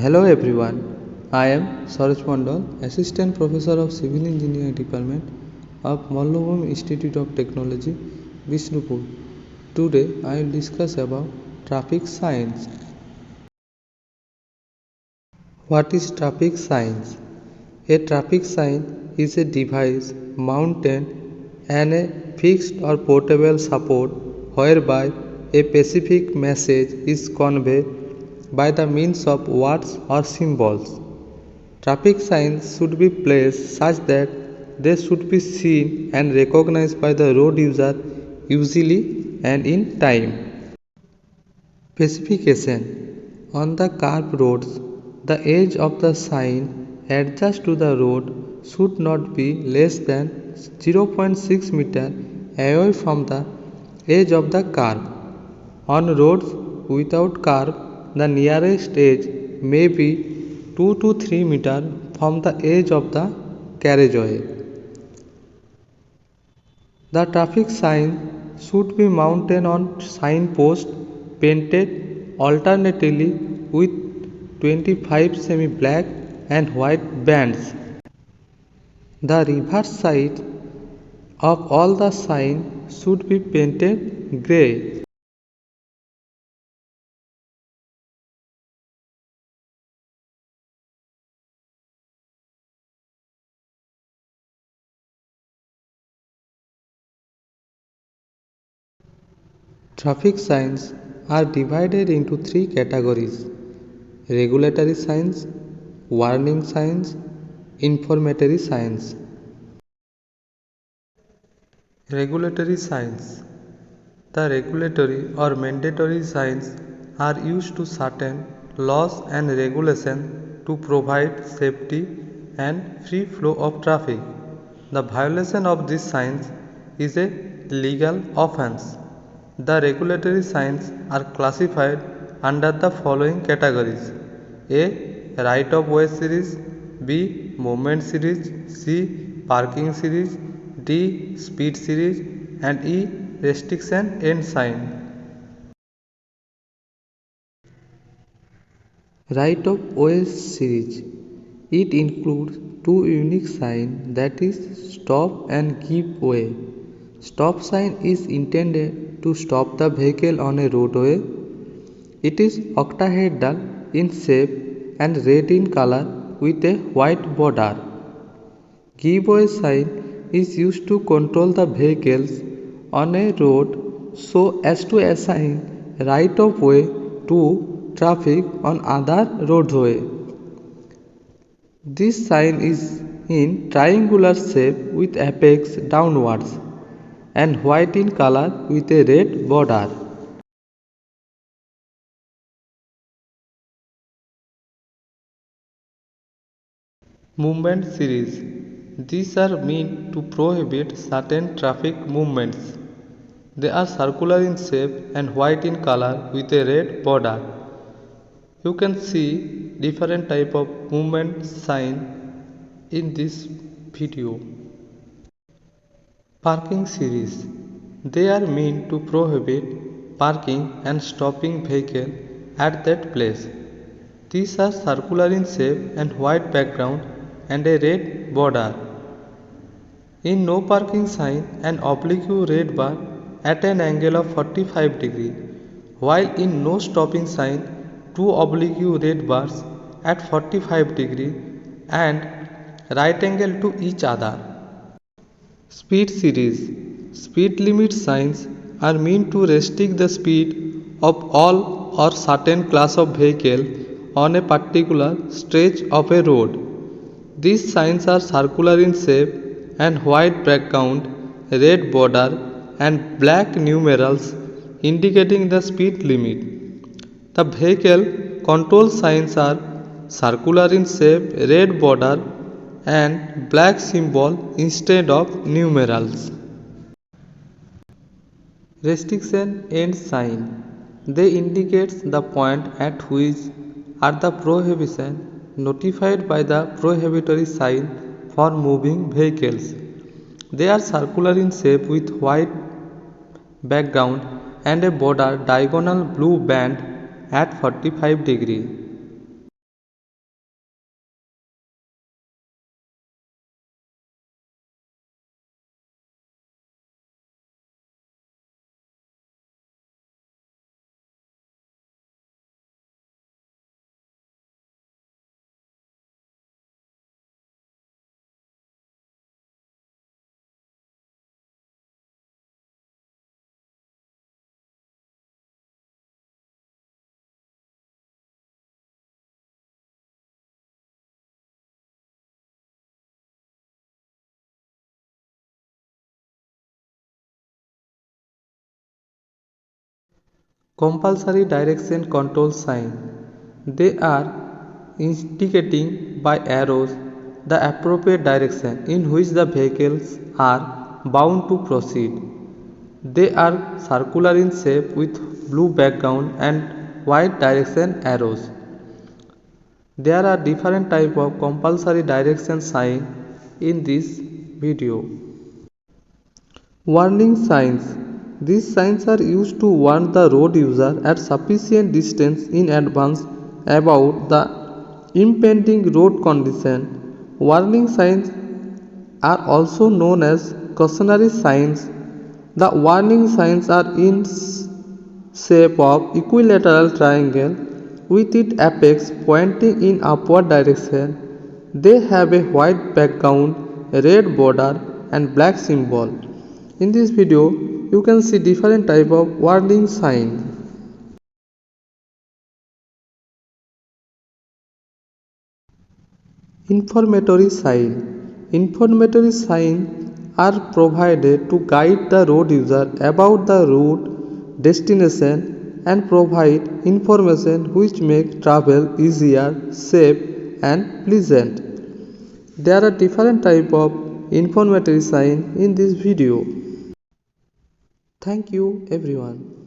Hello everyone, I am Saroj Mandal, Assistant Professor of Civil Engineering Department of Mallabhumi Institute of Technology, Vishnupur. Today I will discuss about traffic signs. What is traffic signs? A traffic sign is a device mounted on a fixed or portable support whereby a specific message is conveyed by the means of words or symbols. Traffic signs should be placed such that they should be seen and recognized by the road user easily and in time. Specification: on the curved roads, the edge of the sign adjacent to the road should not be less than 0.6 meter away from the edge of the curve. On roads without curve, the nearest edge may be 2 to 3 meters from the edge of the carriageway. The traffic sign should be mounted on signpost painted alternately with 25 semi-black and white bands. The reverse side of all the signs should be painted grey. Traffic signs are divided into three categories: regulatory signs, warning signs, informatory signs. Regulatory signs. The regulatory or mandatory signs are used to certain laws and regulations to provide safety and free flow of traffic. The violation of these signs is a legal offense. The regulatory signs are classified under the following categories: A. Right of way series, B. Movement series, C. Parking series, D. Speed series, and E. Restriction end sign. Right of way series. It includes two unique signs, that is stop and give way. Stop sign is intended to stop the vehicle on a roadway. It is octahedral in shape and red in color with a white border. Give way sign is used to control the vehicles on a road so as to assign right of way to traffic on other roadway. This sign is in triangular shape with apex downwards and white in color with a red border. Movement series. These are meant to prohibit certain traffic movements. They are circular in shape and white in color with a red border. You can see different type of movement sign in this video. Parking series. They are meant to prohibit parking and stopping vehicle at that place. These are circular in shape and white background and a red border. In no parking sign, an oblique red bar at an angle of 45 degree, while in no stopping sign, two oblique red bars at 45 degree and right angle to each other. Speed series. Speed limit signs are meant to restrict the speed of all or certain class of vehicle on a particular stretch of a road. These signs are circular in shape and white background, red border and black numerals indicating the speed limit. The vehicle control signs are circular in shape, red border and black symbol instead of numerals. Restriction end sign. They indicate the point at which are the prohibition notified by the prohibitory sign for moving vehicles. They are circular in shape with white background and a border diagonal blue band at 45 degree. Compulsory direction control sign. They are indicating by arrows the appropriate direction in which the vehicles are bound to proceed. They are circular in shape with blue background and white direction arrows. There are different types of compulsory direction sign in this video. Warning signs. These signs are used to warn the road user at sufficient distance in advance about the impending road condition. Warning signs are also known as cautionary signs. The warning signs are in shape of equilateral triangle with its apex pointing in upward direction. They have a white background, a red border and black symbol. In this video, you can see different type of warning sign. Informatory sign. Informatory signs are provided to guide the road user about the route, destination and provide information which make travel easier, safe and pleasant. There are different type of informatory sign in this video. Thank you everyone.